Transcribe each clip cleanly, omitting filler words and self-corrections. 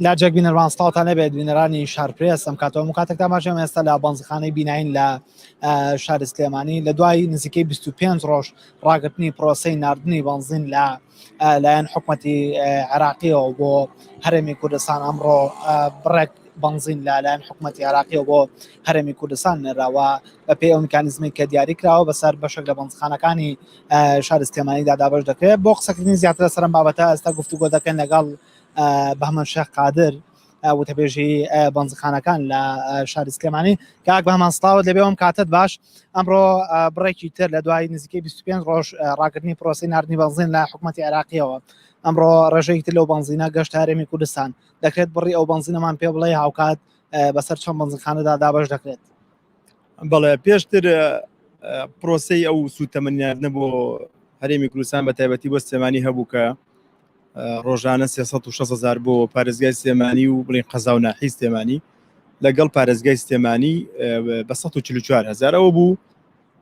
لاجێک بینەروانستاوتان لەبێت بینەرانی شارپرێس ئەم کاتەوە کاتێک تاماشەم ئێستا لە بەنزخانەی بیناین لە شاری سلێمانی لە دوای نزیکەی 25 ڕۆژ ڕاگرتنی پرۆسەی ناردنی بەنزین لایەن حکوومەتی عێراقیەوە بۆ هەرێمی کوردستان ئەمڕۆ بڕێک بەنزین لایەن حکوومەتی عێراقیەوە بۆ هەرێمی کوردستان نێراوە بە پێی ئەو میکانیزمی کە دیاری کراوە بەسەر بەشێک لە بەنزخانەکانی شاری سلێمانیدا دابەش دەکرێت بۆ قسەکردنی زیاتر لەسەر ئەم بابەتە ئێستا گفتوگۆ دەکەن لەگەڵ بەهمەن شێخ قادر وتەبێژی بەنزخانەکان لە شاری سلێمانی کاک بەهمان سڵاوت لەبێ ئەم کاتت باش ئەمڕۆ بڕێکی تر لە دوای نزیکەی 25 ڕۆژ ڕاگرتنی پرۆسی ناردنی بەنزین لە حکوومەتی عێراقیەوە ئەمڕۆ ڕێژەیەکی تر لەو بەنزینە گەشت هەرێمی کوردستان دەکرێت بڕی ئەو بەنزینەمان پێ بڵێ هاوکات بەسەر چەند بەنزینخانەدا دابەش دەکرێت. بەڵێ پێشتر پرۆسەی ئەو سوتەمەنیاردنە بۆ هەرێمی کوردستان بە تایبەتی بۆ سلێمانی هەبوو کە ڕۆژانە 360,000 بۆ پارێزگای سلێمانی و بڵین قەزا و ناحی سلێمانی لەگەڵ پارێزگای سلێمانی بە 144,000 ئەوە بوو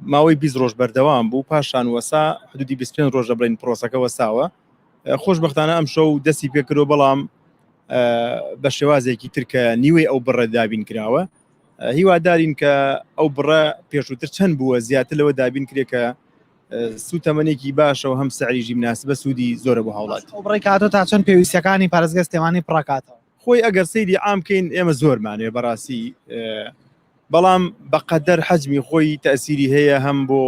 ماوەی 20 ڕۆژ بەردەوام بوو پاشان وەسا حدودی 25 ڕۆژە بڵین پرۆسەکە وەساوە خۆشبەختانە ئەم شەو دەستی پێکردەوە بەڵام بە شێوازێکی تر کە نیوەی ئەو بڕە دابین کراوە هیوادارین کە ئەو بڕە پێشووتر چەند بووە زیاتر لەوە دابین کرێ کە سوتەمەنێکی باشە و هەم سعریژی مناسبە سوودی زۆرە بۆ هاوڵات بڕێ کاتۆ تا چەند پێویستیەکانی پارێزگای سلێمانی پڕکاتەوە خۆی ئەگەر سەیری عام بکەین ئێمە زۆرمانێ بەڕاستی بەڵام بەقەدەر حەجمی خۆی تەسیری هەیە هەم بۆ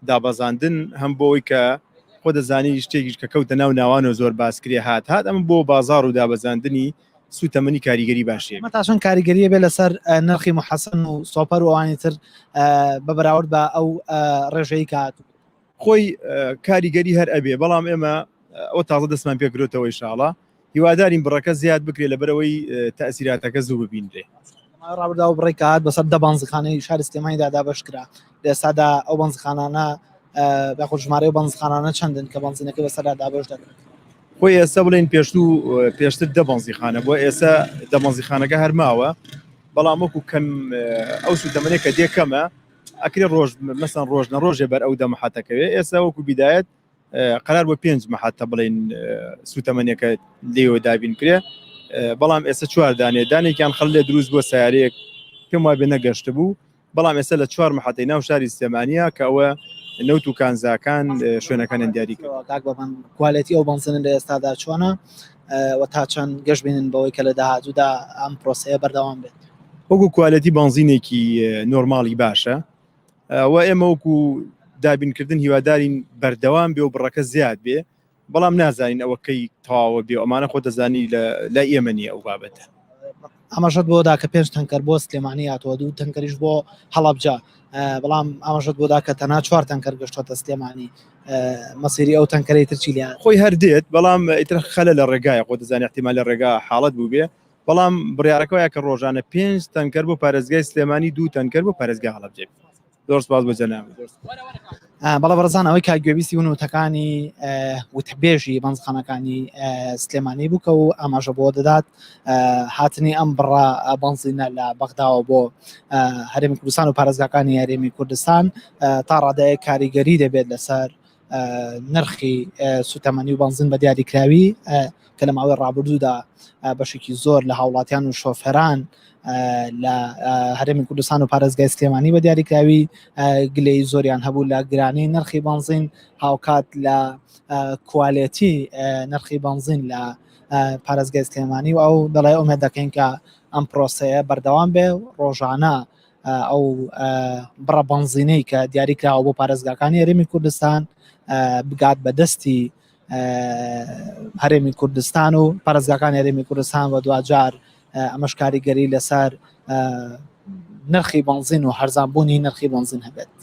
دابەزاندن هەم بۆی کە خۆ دەزانی شتێکیش کە کەوتە ناو ناوانە زۆر باسکرێ هات ئەم بۆ بازار و دابەزاندنی سوتەمەنی کاریگەری باشێ مەتاشن کاریگەریە بێ لەسەر نرخی محەسن و سۆپەر و ئەوانی تر بە بەراورد بە ئەو ڕێژەی کات خۆی کاریگەری هەر ئەبێ بەڵام ئێمە ئەو تازە دەستمان پێکرێتەوە ئینشاءڵڵا هیوادارین بڕەکە زیاد بکرێت لەبەرەوەی تەسیراتەکە زوو ببینرێ ڕابردا و بڕێکات بەسەر دە بەنزخانەی شاری سلێمانیدا دابەش کرا لە ئێستادا ئەو بەنزخانانە بەخۆ ژمارەی بەنزخانانە چەندن کە بەنزینەکە بەسەردا دابەش دەکرێت خۆی ئێستا بڵێن پێشتر دە بەنزیخانە بۆ ئێستا دە بەنزیخانەکە هەرماوە بەڵام وەکو کەم ئەو سوتەمەنێک کە دێکەمە ئەکرێ ڕۆژ مەسەن ڕۆژنە ڕۆژێ بەر ئەو دە مەحەتەکەوێ ئێستا وەکو بیدایەت قەرار بۆ 5 مەحەتە بڵێن سوتەمەنێکە لێوە دابین کرێ بەڵام ئێستا 4 دانێکیان خەڵ لێ دروست بۆ سیارەیەک پێم وای بێ نەگەشتە بوو بەڵام ئێستا لە 4 مەحەتەی ناو شاری سلێمانیە کە ئەوە نەوت و کانزاکان شوێنەکانیان دیاری کاک بەمان کوالەتی ئەو بەنزینە لە ئێستادا چۆنە و تا چەند گەشت بینن بەوەی کە لە داهاتوودا ئەم پرۆسەیە بەردەوام بێت وەکو کوالەتی بەنزینێکی نۆرماڵی باشە و ئێمە وەکو دابینکردن هیوادارین بەردەوام بێ و بڕەکە زیاد بێ بەڵام نازانین ئەوەکەی تەواوە بێ ئەمانە خۆ دەزانی لە ئێمە نیە ئەو بابەتە ئەمەشت بۆدا کە 5 تەنکەر بۆ سلێمانی هاتووە 2 تەنکەریش بۆ هەڵەبجە بەڵام ئەمەشت بۆدا کە تەنها 4 تەنکەر گەشتۆتە سلێمانی مەسیری ئەو تەنکەرەی ترچی لیان خۆی هەردێت بەڵام ئیتر خەلە لە ڕێگایە خۆ دەزانانی احتیمال لە ڕێگا حاڵەت بوو بێ بەڵام بڕیارەکەوەیە کە ڕۆژانە 5 تەنکەر بۆ پارێزگای سلێمانی 2 تەنکەر بۆ پارێزگای هەڵەبجە زۆر سپاس بۆ جەناب بەڵە بەرزان ئەوەی کاگوێبیستی ونوتەکانی وتبێژی بەنزخانەکانی سلێمانی بوو کە و ئاماژە بۆ دەدات هاتنی ئەم بڕە بەنزینە لە بەغداوە بۆ هەرێمی کوردستان و پارێزگاکانی هەرێمی کوردستان تا ڕادەیە کاریگەری دەبێت لەسەر نرخی سوتەمەنی و بەنزین بە دیاریکراوی کە لە ماوەی ڕابردوودا بەشێکی زۆر لە هاوڵاتیان و شۆفێران لە هەرێمی کوردستان و پارێزگای سلێمانی بە دیاریکراوی گلەی زۆریان هەبوو لە گرانی نرخی بەنزین هاوکات لە کوالێتی نرخی بەنزین لە پارێزگای سلێمانی و ئەو دەڵای ئومێد دەکەین کە ئەم پرۆسەیە بەردەوام بێ ڕۆژانە ئەو بڕە بەنزینەی کە دیاریکراوە بۆ پارێزگاکانی هەرێمی کوردستان بگات بەدەستی هەرێمی کوردستان و پارێزگاکانی هەرێمی کوردستان و دوجار ئەمەش کاریگەری لەسەر نرخی بەنزین و هەرزانبوونی نرخی بەنزین هەبێت.